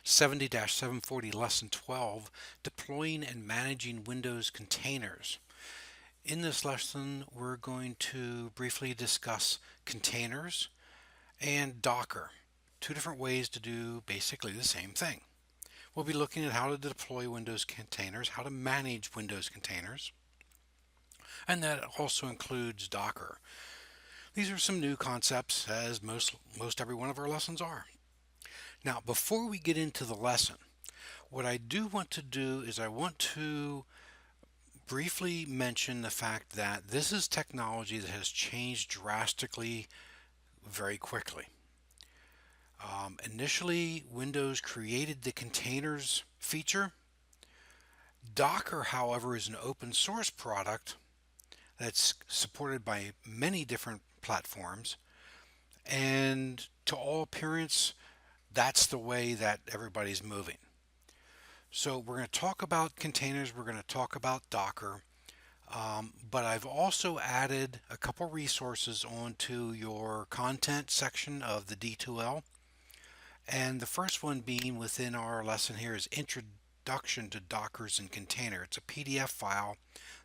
70-740 Lesson 12, Deploying and Managing Windows Containers. In this lesson, we're going to briefly discuss containers and Docker, two different ways to do basically the same thing. We'll be looking at how to deploy Windows containers, how to manage Windows containers, and that also includes Docker. These are some new concepts, as most every one of our lessons are. Now, before we get into the lesson, what I do want to do is I want to briefly mention the fact that this is technology that has changed drastically very quickly. Initially, Windows created the containers feature. Docker, however, is an open source product that's supported by many different platforms, and to all appearance, that's the way that everybody's moving. So we're going to talk about containers, we're going to talk about Docker, but I've also added a couple resources onto your content section of the D2L. And the first one being within our lesson here is Introduction to Dockers and Container. It's a PDF file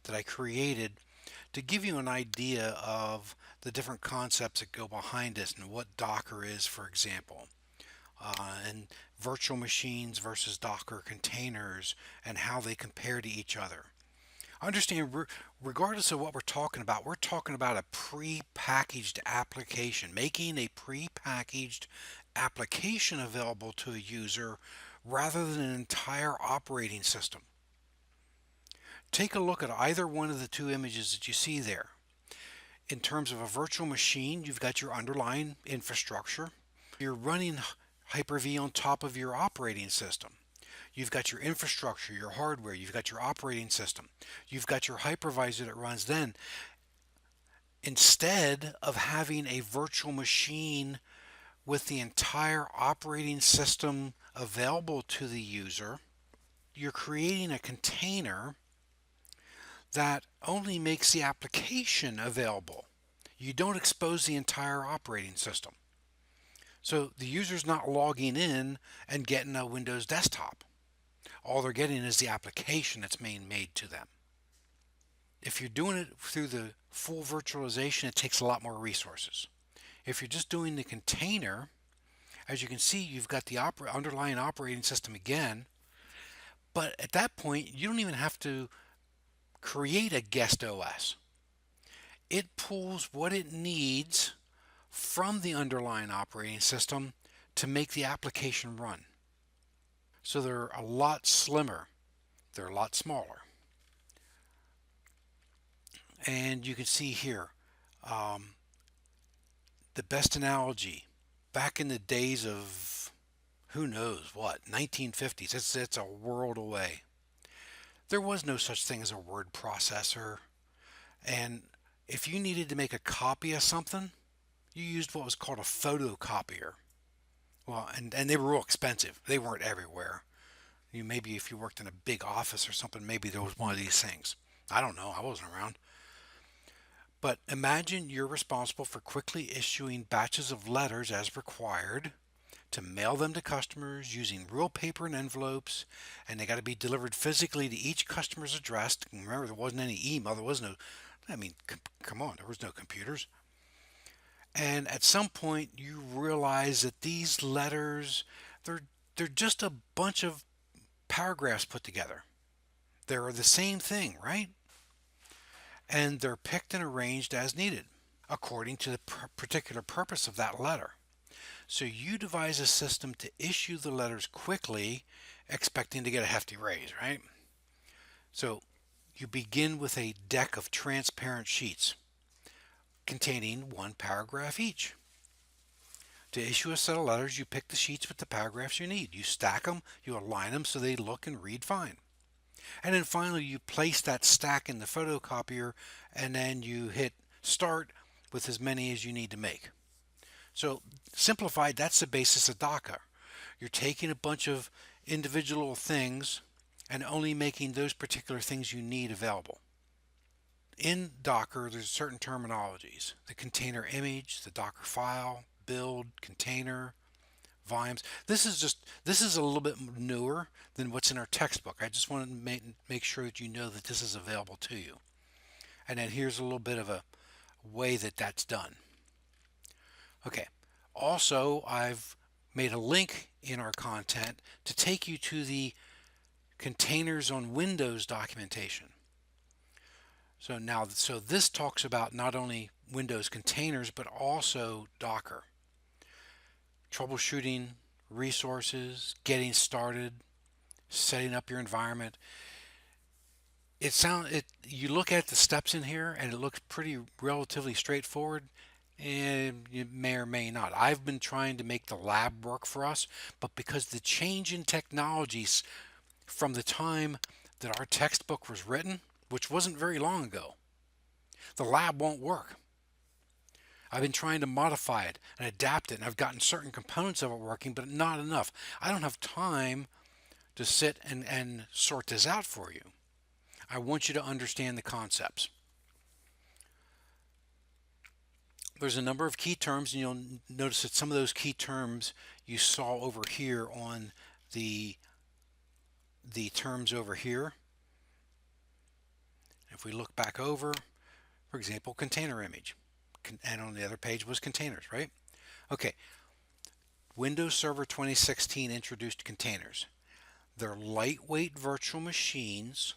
that I created to give you an idea of the different concepts that go behind this and what Docker is, for example, and virtual machines versus Docker containers and how they compare to each other. Understand, regardless of what we're talking about a pre-packaged application, making a pre-packaged application available to a user rather than an entire operating system. Take a look at either one of the two images that you see there. In terms of a virtual machine, you've got your underlying infrastructure. You're running Hyper-V on top of your operating system. You've got your infrastructure, your hardware, you've got your operating system, you've got your hypervisor that runs then. Instead of having a virtual machine with the entire operating system available to the user, you're creating a container that only makes the application available. You don't expose the entire operating system. So the user's not logging in and getting a Windows desktop. All they're getting is the application that's being made to them. If you're doing it through the full virtualization, it takes a lot more resources. If you're just doing the container, as you can see, you've got the underlying operating system again, but at that point, you don't even have to create a guest OS. It pulls what it needs from the underlying operating system to make the application run. So they're a lot slimmer. They're a lot smaller. And you can see here, the best analogy, back in the days of who knows what, 1950s, it's a world away. There was no such thing as a word processor. And if you needed to make a copy of something, you used what was called a photocopier. Well, and they were real expensive. They weren't everywhere. Maybe if you worked in a big office or something, maybe there was one of these things. I don't know. I wasn't around. But imagine you're responsible for quickly issuing batches of letters as required to mail them to customers using real paper and envelopes, and they got to be delivered physically to each customer's address. Remember, there wasn't any email. There was no, come on, there was no computers. And at some point, you realize that these letters, they're just a bunch of paragraphs put together. They're the same thing, right? And they're picked and arranged as needed according to the particular purpose of that letter. So you devise a system to issue the letters quickly, expecting to get a hefty raise, right? So you begin with a deck of transparent sheets containing one paragraph each. To issue a set of letters, you pick the sheets with the paragraphs you need. You stack them, you align them so they look and read fine. And then finally, you place that stack in the photocopier, and then you hit start with as many as you need to make. So simplified, that's the basis of Docker. You're taking a bunch of individual things and only making those particular things you need available. In Docker, there's certain terminologies: the container image, the Docker file, build, container, volumes. This is a little bit newer than what's in our textbook. I just want to make sure that you know that this is available to you. And then here's a little bit of a way that that's done. Okay. Also, I've made a link in our content to take you to the containers on Windows documentation. So this talks about not only Windows containers, but also Docker. Troubleshooting, resources, getting started, setting up your environment. You look at the steps in here and it looks pretty relatively straightforward, and you may or may not. I've been trying to make the lab work for us, but because the change in technologies from the time that our textbook was written, which wasn't very long ago, the lab won't work. I've been trying to modify it and adapt it, and I've gotten certain components of it working, but not enough. I don't have time to sit and sort this out for you. I want you to understand the concepts. There's a number of key terms, and you'll notice that some of those key terms you saw over here on the terms over here. If we look back over, for example, container image, and on the other page was containers, right? Okay, Windows Server 2016 introduced containers. They're lightweight virtual machines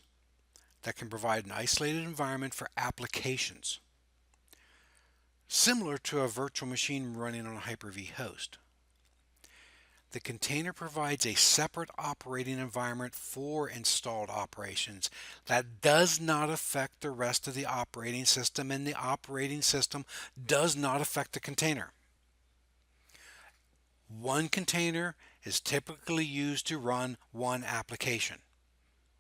that can provide an isolated environment for applications, similar to a virtual machine running on a Hyper-V host. The container provides a separate operating environment for installed operations that does not affect the rest of the operating system, and the operating system does not affect the container. One container is typically used to run one application.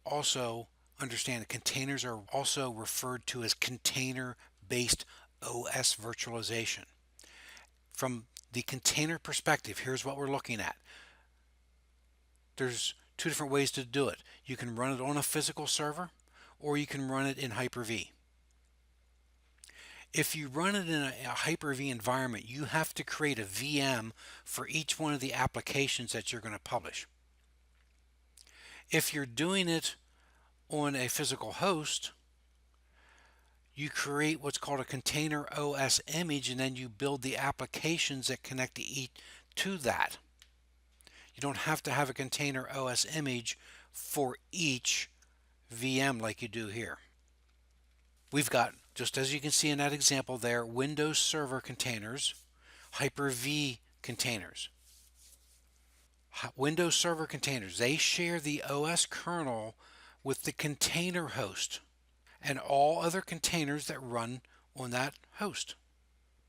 Also, understand that containers are also referred to as container-based OS virtualization. From the container perspective, here's what we're looking at. There's two different ways to do it. You can run it on a physical server, or you can run it in Hyper-V. If you run it in a Hyper-V environment, you have to create a VM for each one of the applications that you're going to publish. If you're doing it on a physical host, you create what's called a container OS image, and then you build the applications that connect to that. You don't have to have a container OS image for each VM like you do here. We've got, just as you can see in that example there, Windows Server containers, Hyper-V containers. Windows Server containers, they share the OS kernel with the container host and all other containers that run on that host.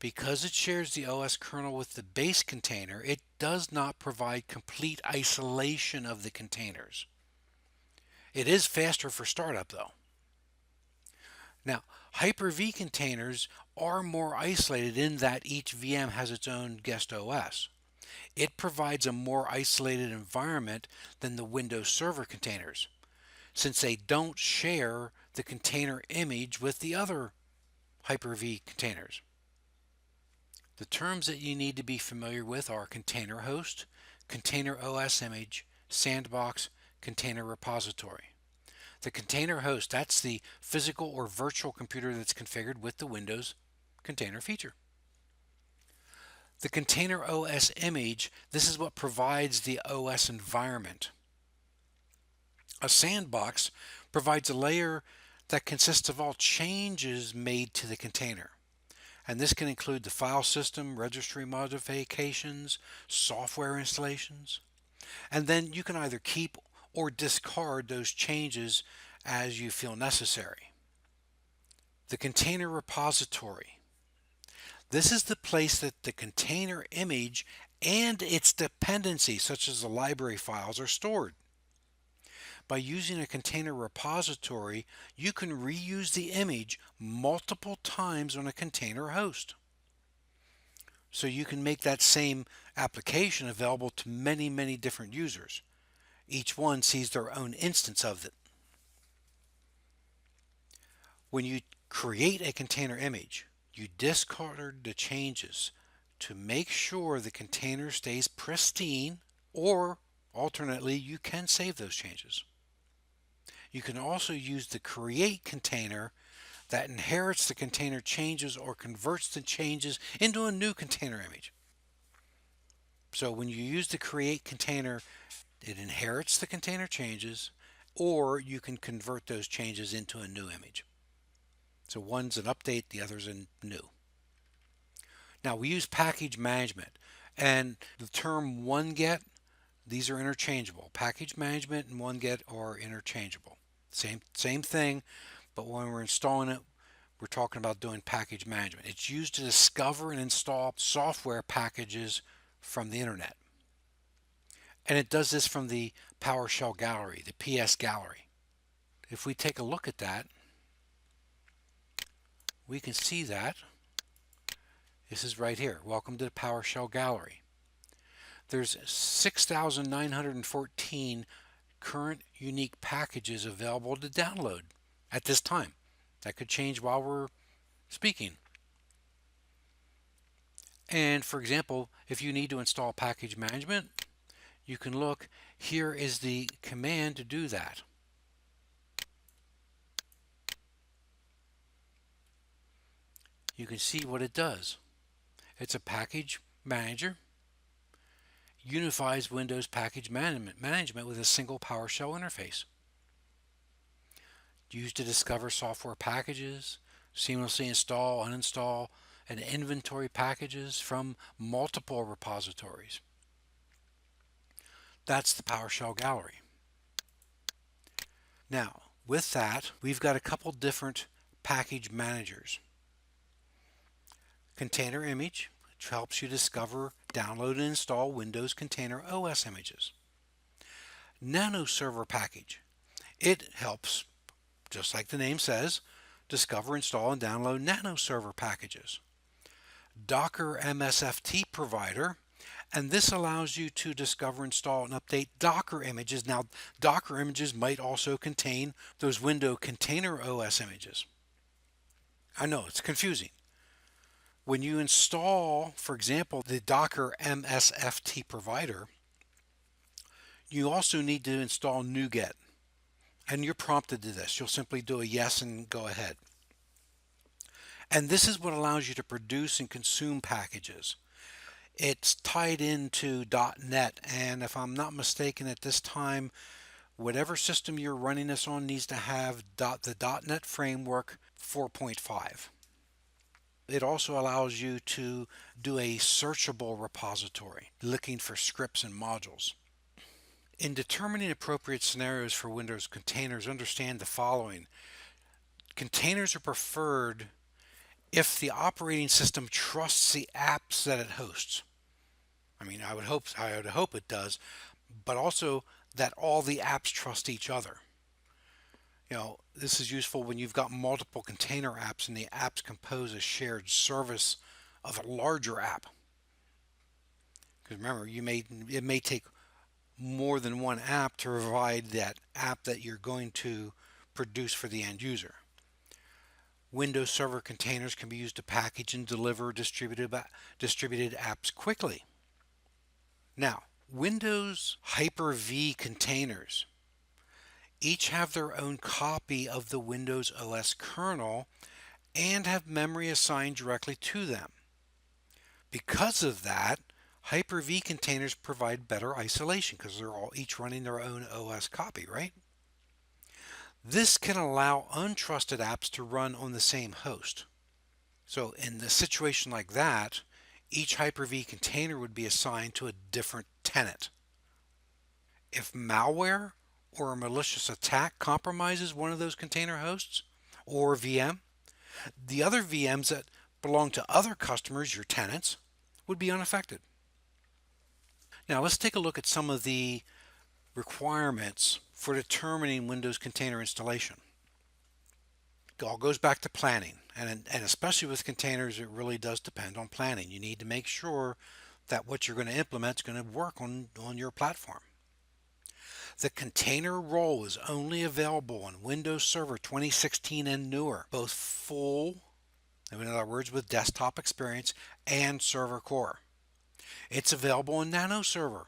Because it shares the OS kernel with the base container, it does not provide complete isolation of the containers. It is faster for startup though. Now, Hyper-V containers are more isolated in that each VM has its own guest OS. It provides a more isolated environment than the Windows Server containers, since they don't share the container image with the other Hyper-V containers. The terms that you need to be familiar with are container host, container OS image, sandbox, container repository. The container host, that's the physical or virtual computer that's configured with the Windows container feature. The container OS image, this is what provides the OS environment. A sandbox provides a layer that consists of all changes made to the container. And this can include the file system, registry modifications, software installations. And then you can either keep or discard those changes as you feel necessary. The container repository. This is the place that the container image and its dependencies, such as the library files, are stored. By using a container repository, you can reuse the image multiple times on a container host. So you can make that same application available to many, many different users. Each one sees their own instance of it. When you create a container image, you discard the changes to make sure the container stays pristine, or alternately, you can save those changes. You can also use the create container that inherits the container changes or converts the changes into a new container image. So when you use the create container, it inherits the container changes, or you can convert those changes into a new image. So one's an update, the other's a new. Now we use package management, and the term OneGet, these are interchangeable. Package management and OneGet are interchangeable. Same thing, but when we're installing it, we're talking about doing package management. It's used to discover and install software packages from the internet. And it does this from the PowerShell gallery, the PS gallery. If we take a look at that, we can see that this is right here. Welcome to the PowerShell gallery. There's 6,914 current unique packages available to download at this time. That could change while we're speaking. And for example, if you need to install package management, you can look. Here is the command to do that. You can see what it does. It's a package manager, unifies Windows package management with a single PowerShell interface. Used to discover software packages, seamlessly install, uninstall, and inventory packages from multiple repositories. That's the PowerShell gallery. Now, with that, we've got a couple different package managers. Container Image, which helps you discover, download, and install Windows Container OS images. Nano Server Package. It helps, just like the name says, discover, install, and download Nano Server packages. Docker MSFT Provider, and this allows you to discover, install, and update Docker images. Now, Docker images might also contain those Windows Container OS images. I know, it's confusing. When you install, for example, the Docker MSFT Provider, you also need to install NuGet. And you're prompted to this. You'll simply do a yes and go ahead. And this is what allows you to produce and consume packages. It's tied into .NET, and if I'm not mistaken at this time, whatever system you're running this on needs to have the .NET Framework 4.5. It also allows you to do a searchable repository, looking for scripts and modules. In determining appropriate scenarios for Windows containers, understand the following. Containers are preferred if the operating system trusts the apps that it hosts. I mean, I would hope it does, but also that all the apps trust each other. You know, this is useful when you've got multiple container apps and the apps compose a shared service of a larger app. Because remember, it may take more than one app to provide that app that you're going to produce for the end user. Windows Server containers can be used to package and deliver distributed apps quickly. Now, Windows Hyper-V containers each have their own copy of the Windows OS kernel and have memory assigned directly to them. Because of that, Hyper-V containers provide better isolation because they're all each running their own OS copy, right? This can allow untrusted apps to run on the same host. So in a situation like that, each Hyper-V container would be assigned to a different tenant. If malware or a malicious attack compromises one of those container hosts or VM, the other VMs that belong to other customers, your tenants, would be unaffected. Now let's take a look at some of the requirements for determining Windows container installation. It all goes back to planning, and especially with containers, it really does depend on planning. You need to make sure that what you're going to implement is going to work on your platform. The container role is only available on Windows Server 2016 and newer, both full In other words, with desktop experience and server core. It's available in Nano Server,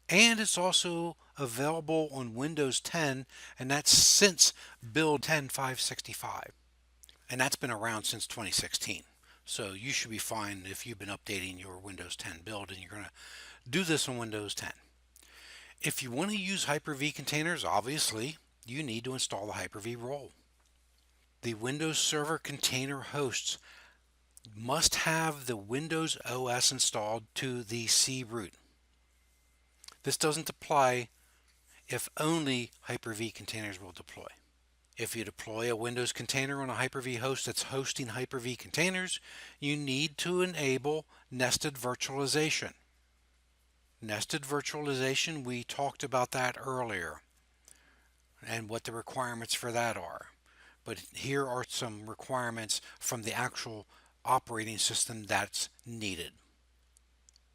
and it's also available on Windows 10, and that's since build 10.565, and that's been around since 2016. So you should be fine if you've been updating your Windows 10 build and you're going to do this on Windows 10. If you want to use Hyper-V containers, obviously you need to install the Hyper-V role. The Windows Server container hosts must have the Windows OS installed to the C root. This doesn't apply if only Hyper-V containers will deploy. If you deploy a Windows container on a Hyper-V host that's hosting Hyper-V containers, you need to enable nested virtualization. Nested virtualization, we talked about that earlier and what the requirements for that are. But here are some requirements from the actual operating system that's needed.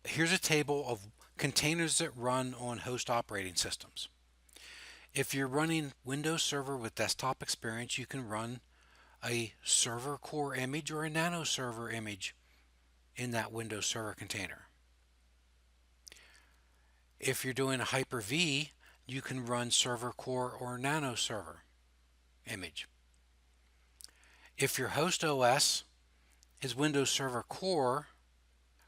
Here's a table of containers that run on host operating systems. If you're running Windows Server with desktop experience, you can run a server core image or a nano server image in that Windows Server container. If you're doing a Hyper-V, you can run server core or nano server image. If your host OS is Windows Server Core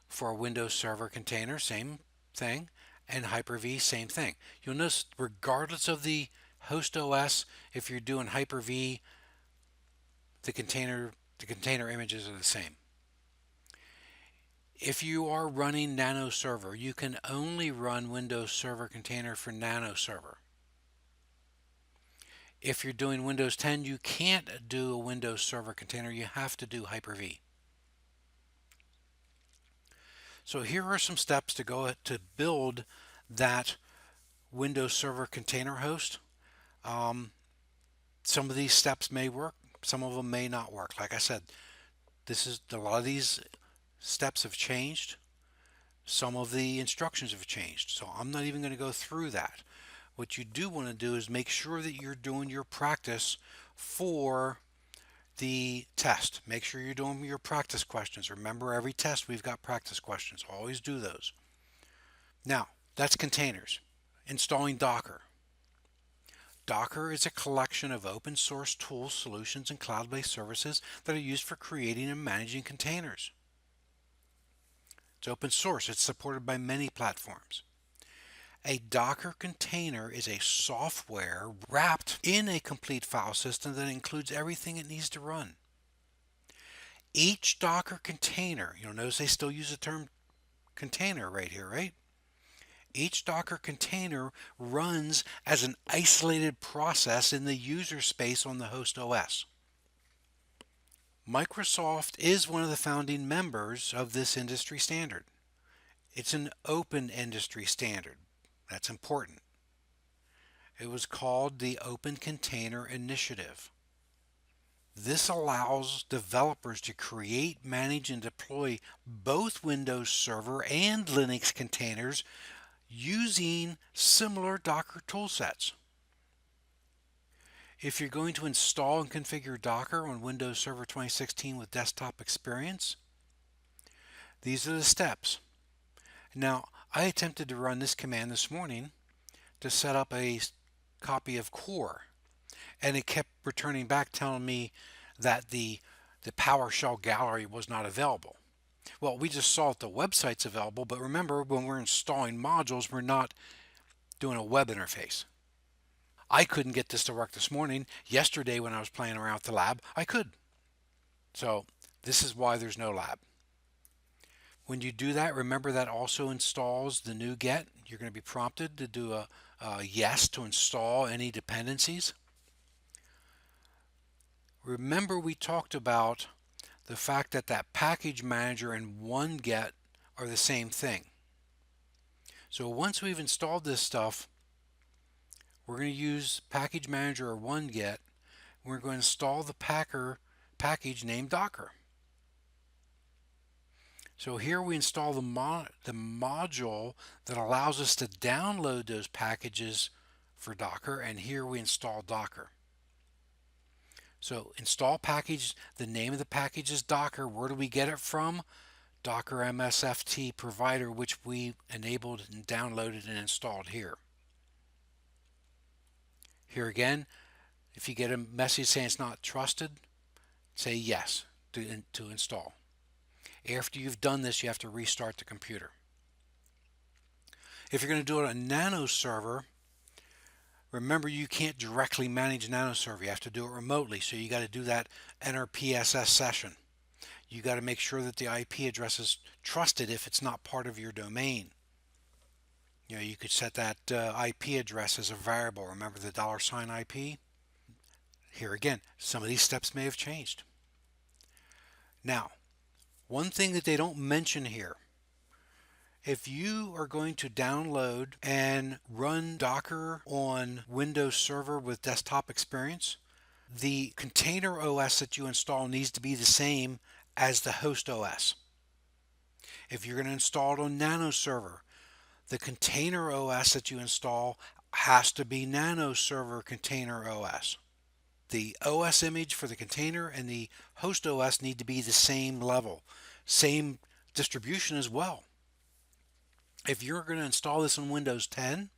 for a Windows Server container, same thing, and Hyper-V, same thing. You'll notice regardless of the host OS, if you're doing Hyper-V, the container images are the same. If you are running Nano Server, you can only run Windows Server Container for Nano Server. If you're doing Windows 10, you can't do a Windows Server Container. You have to do Hyper-V. So here are some steps to go to build that Windows Server Container host. Some of these steps may work, some of them may not work. Like I said, a lot of these steps have changed. Some of the instructions have changed, so I'm not even going to go through that. What you do want to do is make sure that you're doing your practice for the test. Make sure you're doing your practice questions. Remember, every test we've got practice questions. Always do those. Now, that's containers. Installing Docker. Docker is a collection of open source tools, solutions, and cloud-based services that are used for creating and managing containers. It's open source. It's supported by many platforms. A Docker container is a software wrapped in a complete file system that includes everything it needs to run. Each Docker container, you'll notice they still use the term container right here, right? Each Docker container runs as an isolated process in the user space on the host OS. Microsoft is one of the founding members of this industry standard. It's an open industry standard. That's important. It was called the Open Container Initiative. This allows developers to create, manage, and deploy both Windows Server and Linux containers using similar Docker toolsets. If you're going to install and configure Docker on Windows Server 2016 with desktop experience, these are the steps. Now, I attempted to run this command this morning to set up a copy of Core, and it kept returning back telling me that the PowerShell gallery was not available. Well, we just saw that the website's available, but remember, when we're installing modules, we're not doing a web interface. I couldn't get this to work this morning. Yesterday when I was playing around with the lab, I could. So this is why there's no lab. When you do that, remember that also installs the NuGet. You're going to be prompted to do a yes to install any dependencies. Remember we talked about the fact that package manager and OneGet are the same thing. So once we've installed this stuff, we're going to use package manager or OneGet. We're going to install the package named Docker. So here we install the module that allows us to download those packages for Docker, and here we install Docker. So install package, the name of the package is Docker. Where do we get it from? Docker MSFT provider, which we enabled and downloaded and installed here. Here again, if you get a message saying it's not trusted, say yes to install. After you've done this, you have to restart the computer. If you're going to do it on Nano Server, remember you can't directly manage Nano Server. You have to do it remotely. So you got to do that enter PSS session. You got to make sure that the IP address is trusted if it's not part of your domain. You know, you could set that IP address as a variable. Remember the $ IP? Here again, some of these steps may have changed. Now, one thing that they don't mention here, if you are going to download and run Docker on Windows Server with desktop experience, the container OS that you install needs to be the same as the host OS. If you're going to install it on Nano Server, the container OS that you install has to be Nano Server Container OS. The OS image for the container and the host OS need to be the same level, same distribution as well. If you're going to install this on Windows 10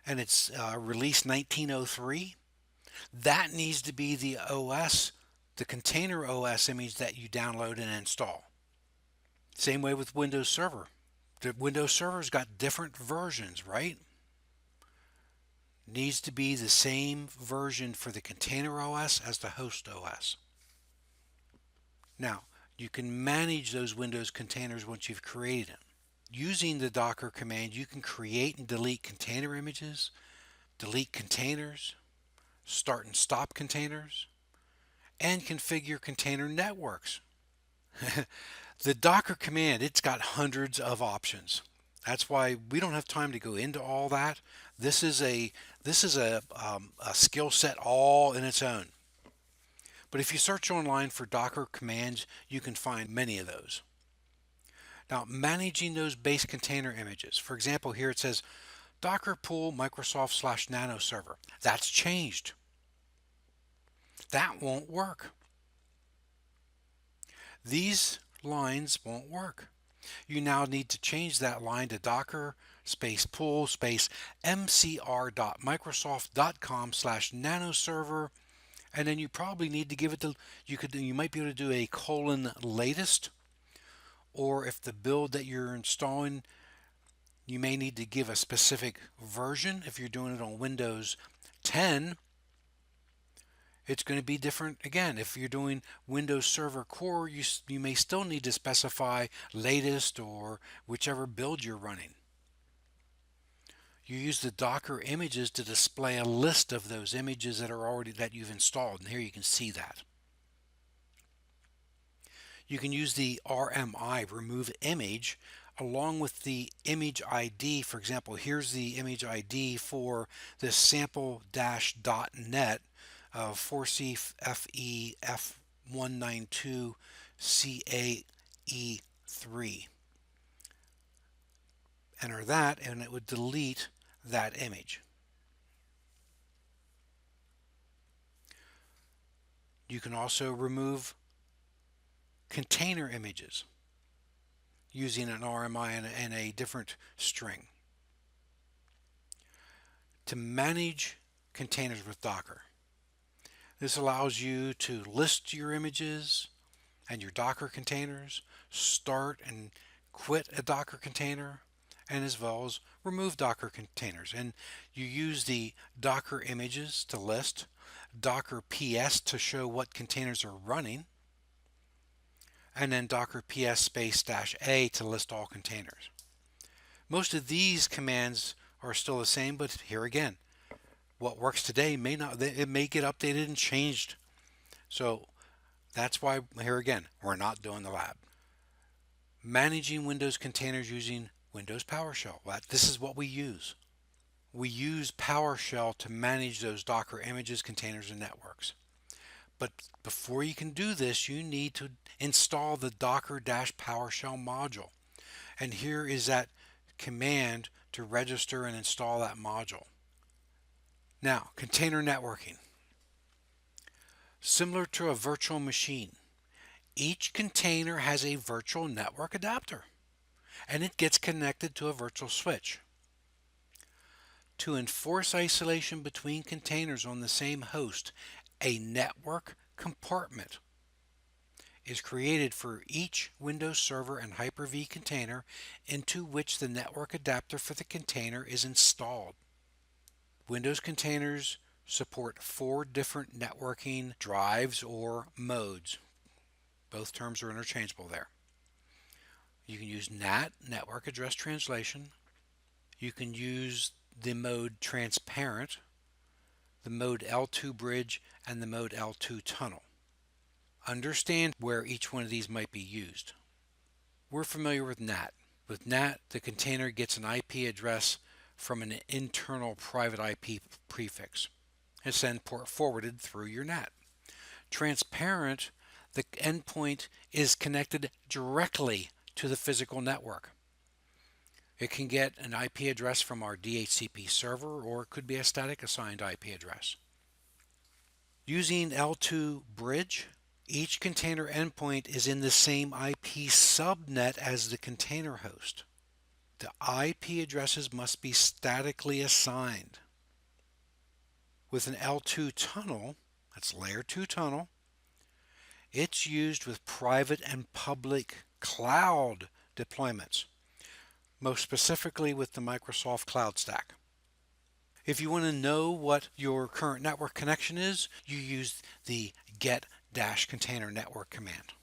and it's release 1903, that needs to be the OS, the container OS image that you download and install. Same way with Windows Server. The Windows Server's got different versions, right? Needs to be the same version for the container OS as the host OS. Now, you can manage those Windows containers once you've created them. Using the Docker command, you can create and delete container images, delete containers, start and stop containers, and configure container networks. The Docker command, it's got hundreds of options. That's why we don't have time to go into all that. This is a skill set all in its own. But if you search online for Docker commands, you can find many of those. Now, managing those base container images. For example, here it says Docker pool Microsoft /Nano server. That's changed. That won't work. These lines won't work. You now need to change that line to Docker space pool space mcr.microsoft.com/nano server, and then you probably need to give it you might be able to do a :latest, or if the build that you're installing, you may need to give a specific version. If you're doing it on Windows 10, it's going to be different again. If you're doing Windows Server Core, you may still need to specify latest or whichever build you're running. You use the Docker images to display a list of those images that you've installed, and here you can see that. You can use the RMI, remove image, along with the image ID. For example, here's the image ID for this sample-.net 4CFEF192CAE3. Enter that and it would delete that image. You can also remove container images using an RMI and a different string. To manage containers with Docker, this allows you to list your images and your Docker containers, start and quit a Docker container, and as well as remove Docker containers. And you use the Docker images to list, Docker PS to show what containers are running, and then Docker PS space -A to list all containers. Most of these commands are still the same, but here again, what works today may not, it may get updated and changed. So that's why here again, we're not doing the lab. Managing Windows containers using Windows PowerShell. This is what we use. We use PowerShell to manage those Docker images, containers, and networks. But before you can do this, you need to install the Docker-PowerShell module. And here is that command to register and install that module. Now, container networking. Similar to a virtual machine, each container has a virtual network adapter, and it gets connected to a virtual switch. To enforce isolation between containers on the same host, a network compartment is created for each Windows Server and Hyper-V container into which the network adapter for the container is installed. Windows containers support 4 different networking drives or modes. Both terms are interchangeable there. You can use NAT, Network Address Translation. You can use the mode Transparent, the mode L2 Bridge, and the mode L2 Tunnel. Understand where each one of these might be used. We're familiar with NAT. With NAT, the container gets an IP address from an internal private IP prefix. It's then port forwarded through your NAT. Transparent, the endpoint is connected directly to the physical network. It can get an IP address from our DHCP server, or it could be a static assigned IP address. Using L2 Bridge, each container endpoint is in the same IP subnet as the container host. The IP addresses must be statically assigned. With an L2 tunnel, that's layer 2 tunnel, it's used with private and public cloud deployments, most specifically with the Microsoft Cloud Stack. If you want to know what your current network connection is, you use the get-container network command.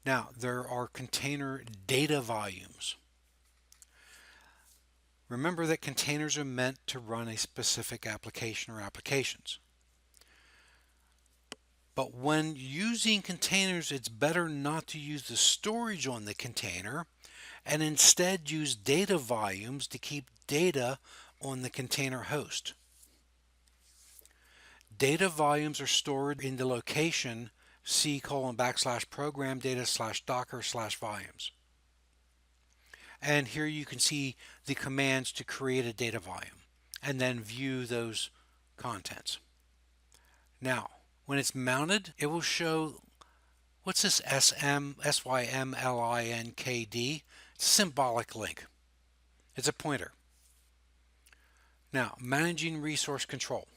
Now, there are container data volumes. Remember that containers are meant to run a specific application or applications. But when using containers, it's better not to use the storage on the container and instead use data volumes to keep data on the container host. Data volumes are stored in the location C:\program data/docker/volumes. And here you can see the commands to create a data volume and then view those contents. Now, when it's mounted, it will show, what's this SYMLINKD? It's a symbolic link. It's a pointer. Now, managing resource control.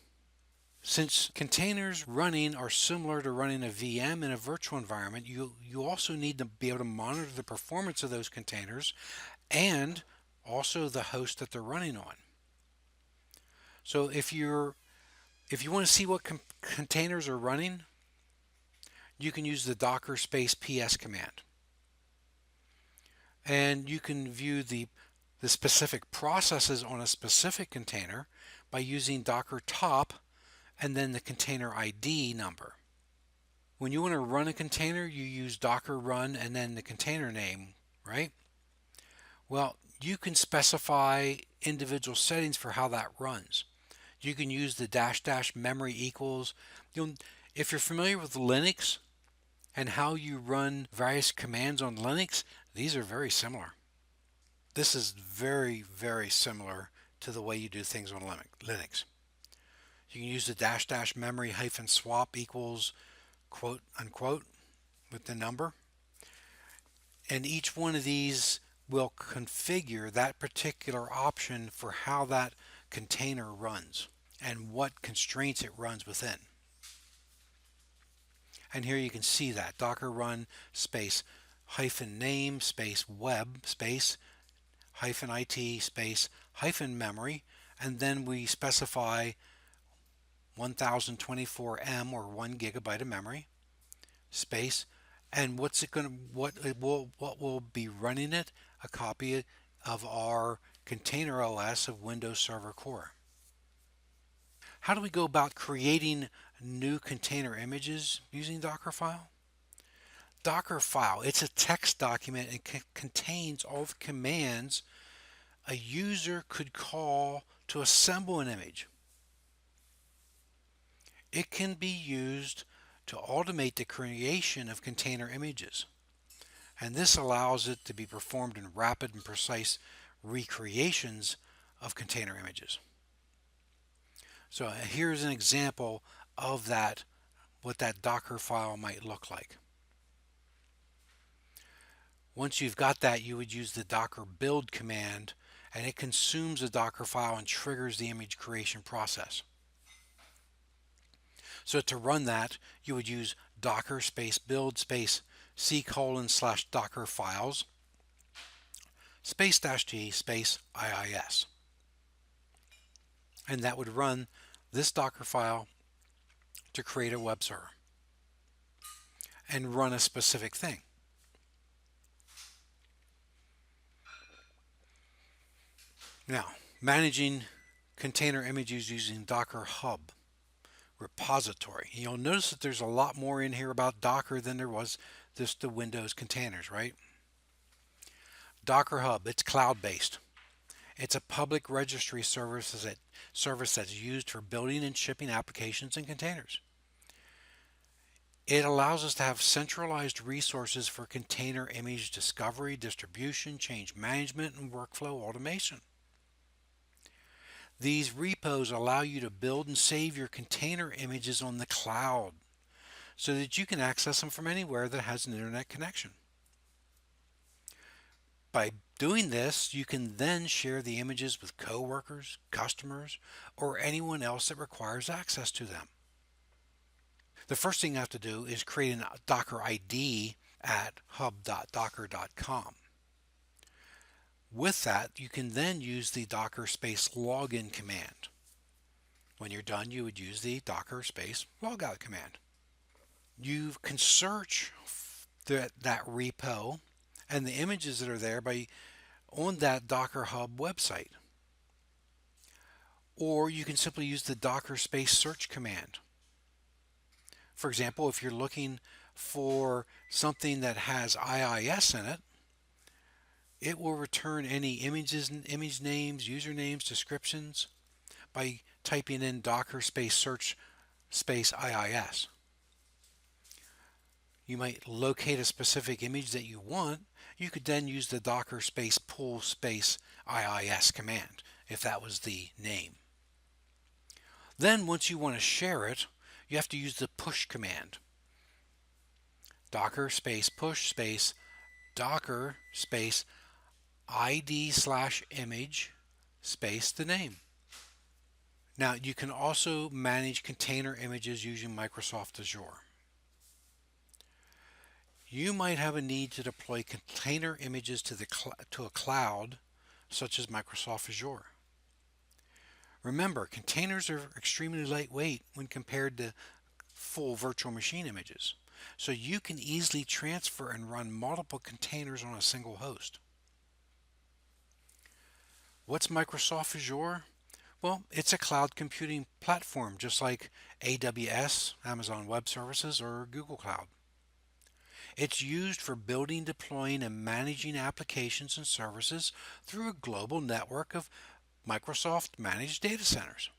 Since containers running are similar to running a VM in a virtual environment, you also need to be able to monitor the performance of those containers and also the host that they're running on. So if you want to see what containers are running, you can use the docker space ps command. And you can view the specific processes on a specific container by using docker top and then the container ID number. When you want to run a container, you use docker run and then the container name, right? Well, you can specify individual settings for how that runs. You can use the -- memory equals. If you're familiar with Linux and how you run various commands on Linux, these are very similar. This is very, very similar to the way you do things on Linux. You can use the -- memory -swap equals quote unquote with the number. And each one of these will configure that particular option for how that container runs and what constraints it runs within. And here you can see that docker run space -name space web space -it space -memory, and then we specify 1024 M or 1 gigabyte of memory space, and what will be running it? A copy of our container OS of Windows Server Core. How do we go about creating new container images using Dockerfile? Dockerfile, it's a text document and contains all the commands a user could call to assemble an image. It can be used to automate the creation of container images, and this allows it to be performed in rapid and precise recreations of container images. So here's an example of that, what that Docker file might look like. Once you've got that, you would use the Docker build command, and it consumes a Docker file and triggers the image creation process. So to run that, you would use docker space build space c:/docker files space -g space iis. And that would run this Docker file to create a web server and run a specific thing. Now, managing container images using Docker Hub repository. You'll notice that there's a lot more in here about Docker than there was just the Windows containers, right? Docker Hub, it's cloud-based. It's a public registry service that's used for building and shipping applications and containers. It allows us to have centralized resources for container image discovery, distribution, change management, and workflow automation. These repos allow you to build and save your container images on the cloud so that you can access them from anywhere that has an internet connection. By doing this, you can then share the images with coworkers, customers, or anyone else that requires access to them. The first thing you have to do is create a Docker ID at hub.docker.com. With that, you can then use the docker space login command. When you're done, you would use the docker space logout command. You can search that repo and the images that are there on that Docker Hub website. Or you can simply use the docker space search command. For example, if you're looking for something that has IIS in it, it will return any images, image names, usernames, descriptions by typing in docker space search space IIS. You might locate a specific image that you want. You could then use the docker space pull space IIS command if that was the name. Then once you want to share it, you have to use the push command. Docker space push space docker space ID/image space the name. Now you can also manage container images using Microsoft Azure. You might have a need to deploy container images to a cloud such as Microsoft Azure. Remember, containers are extremely lightweight when compared to full virtual machine images, so you can easily transfer and run multiple containers on a single host. What's Microsoft Azure? Well, it's a cloud computing platform just like AWS, Amazon Web Services, or Google Cloud. It's used for building, deploying, and managing applications and services through a global network of Microsoft managed data centers.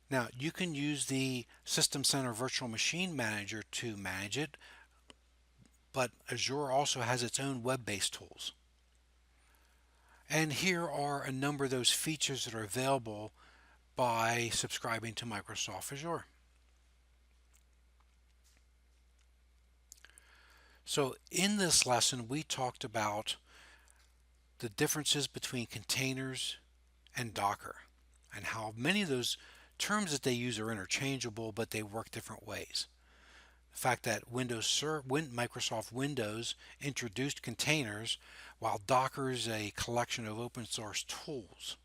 Now, you can use the System Center Virtual Machine Manager to manage it, but Azure also has its own web-based tools. And here are a number of those features that are available by subscribing to Microsoft Azure. So in this lesson, we talked about the differences between containers and Docker and how many of those terms that they use are interchangeable, but they work different ways. The fact that Microsoft Windows introduced containers while Docker is a collection of open source tools.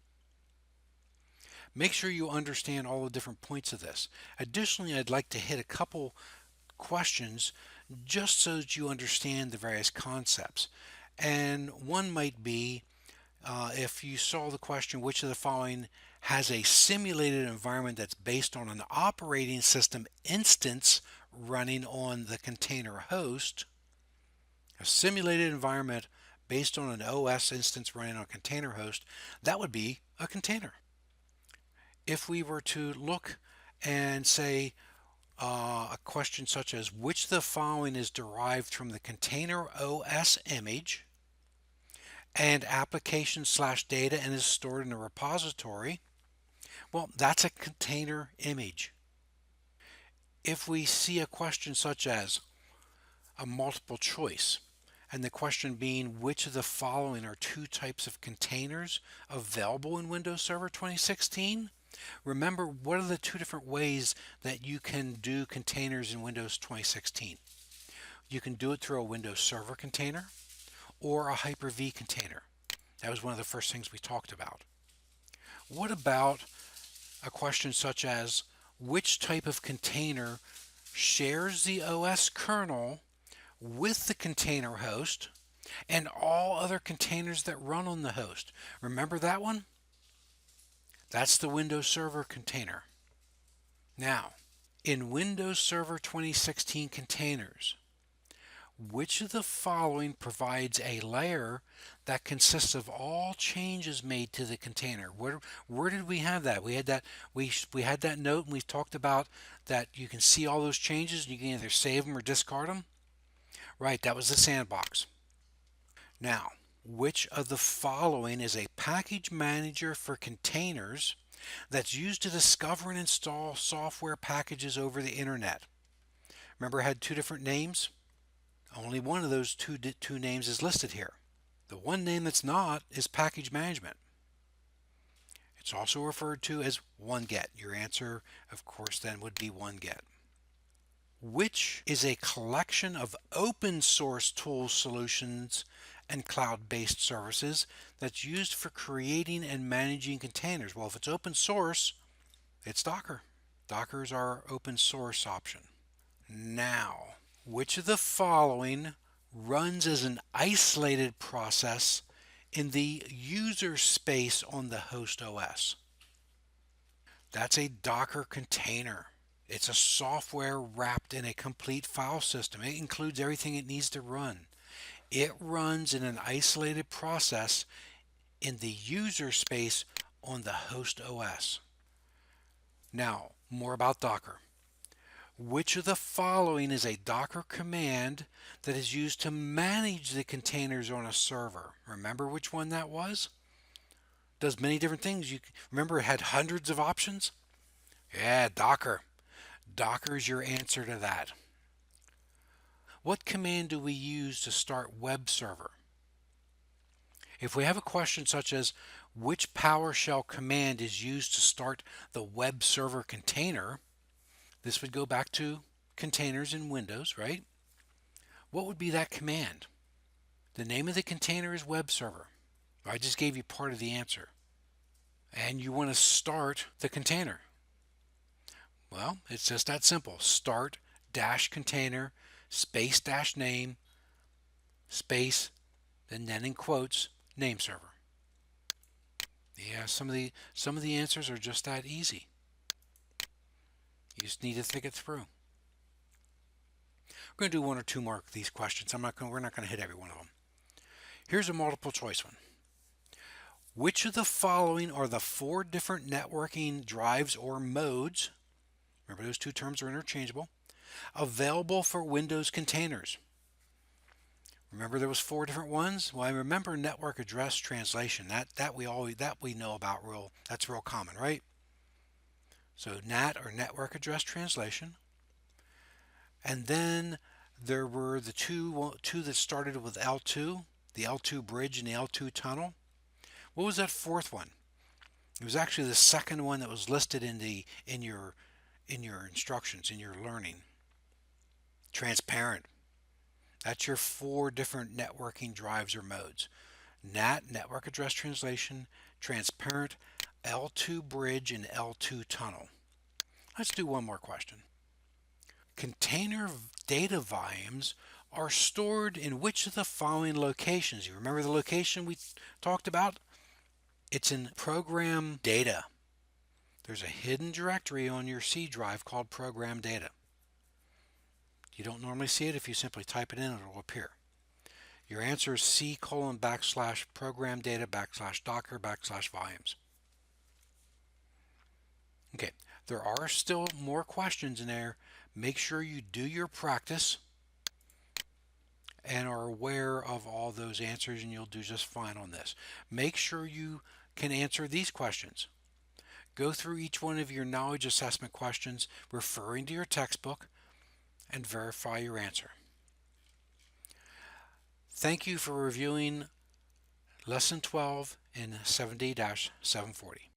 Make sure you understand all the different points of this. Additionally, I'd like to hit a couple questions just so that you understand the various concepts. And one might be, if you saw the question, which of the following has a simulated environment that's based on an operating system instance running on the container host? A simulated environment based on an OS instance running on a container host, that would be a container. If we were to look and say, a question such as which of the following is derived from the container OS image and application/data and is stored in a repository, Well, that's a container image. If we see a question such as a multiple choice, and the question being which of the following are two types of containers available in Windows Server 2016, remember what are the two different ways that you can do containers in Windows 2016. You can do it through a Windows Server container or a Hyper-V container. That was one of the first things we talked about. What about a question such as which type of container shares the OS kernel with the container host and all other containers that run on the host? Remember that one? That's the Windows Server container. Now, in Windows Server 2016 containers, which of the following provides a layer that consists of all changes made to the container? Where did we have that? We had that we had that note, and we talked about that you can see all those changes and you can either save them or discard them. Right, that was the sandbox. Now, which of the following is a package manager for containers that's used to discover and install software packages over the internet? Remember, it had two different names? Only one of those two names is listed here. The one name that's not is package management. It's also referred to as OneGet. Your answer, of course, then would be OneGet. Which is a collection of open source tools, solutions, and cloud-based services that's used for creating and managing containers? Well, if it's open source, it's Docker. Docker is our open source option. Now, which of the following runs as an isolated process in the user space on the host OS? That's a Docker container. It's a software wrapped in a complete file system. It includes everything it needs to run. It runs in an isolated process in the user space on the host OS. Now, more about Docker. Which of the following is a Docker command that is used to manage the containers on a server? Remember which one that was? Does many different things. You remember it had hundreds of options? Yeah, Docker. Docker is your answer to that. What command do we use to start web server? If we have a question such as which PowerShell command is used to start the web server container, this would go back to containers in Windows, right? What would be that command? The name of the container is web server. I just gave you part of the answer. And you want to start the container. Well, it's just that simple. Start dash container space dash name space and then in quotes name server. Yeah, some of the answers are just that easy. You just need to think it through. We're going to do one or two more of these questions. We're not going to hit every one of them. Here's a multiple choice one. Which of the following are the four different networking drives or modes? Remember those two terms are interchangeable. Available for Windows containers. Remember there was four different ones? Well, I remember network address translation. That we know about that's real common, right? So NAT or network address translation. And then there were the two that started with L2, the L2 bridge and the L2 tunnel. What was that fourth one? It was actually the second one that was listed in your instructions, in your learning. Transparent. That's your four different networking drives or modes. NAT, network address translation, transparent, L2 bridge, and L2 tunnel. Let's do one more question. Container data volumes are stored in which of the following locations? You remember the location we talked about? It's in program data. There's a hidden directory on your C drive called program data. You don't normally see it. If you simply type it in, it will appear. Your answer is C:\program data \docker \volumes. Okay, there are still more questions in there. Make sure you do your practice and are aware of all those answers, and you'll do just fine on this. Make sure you can answer these questions. Go through each one of your knowledge assessment questions, referring to your textbook, and verify your answer. Thank you for reviewing Lesson 12 in 70-740.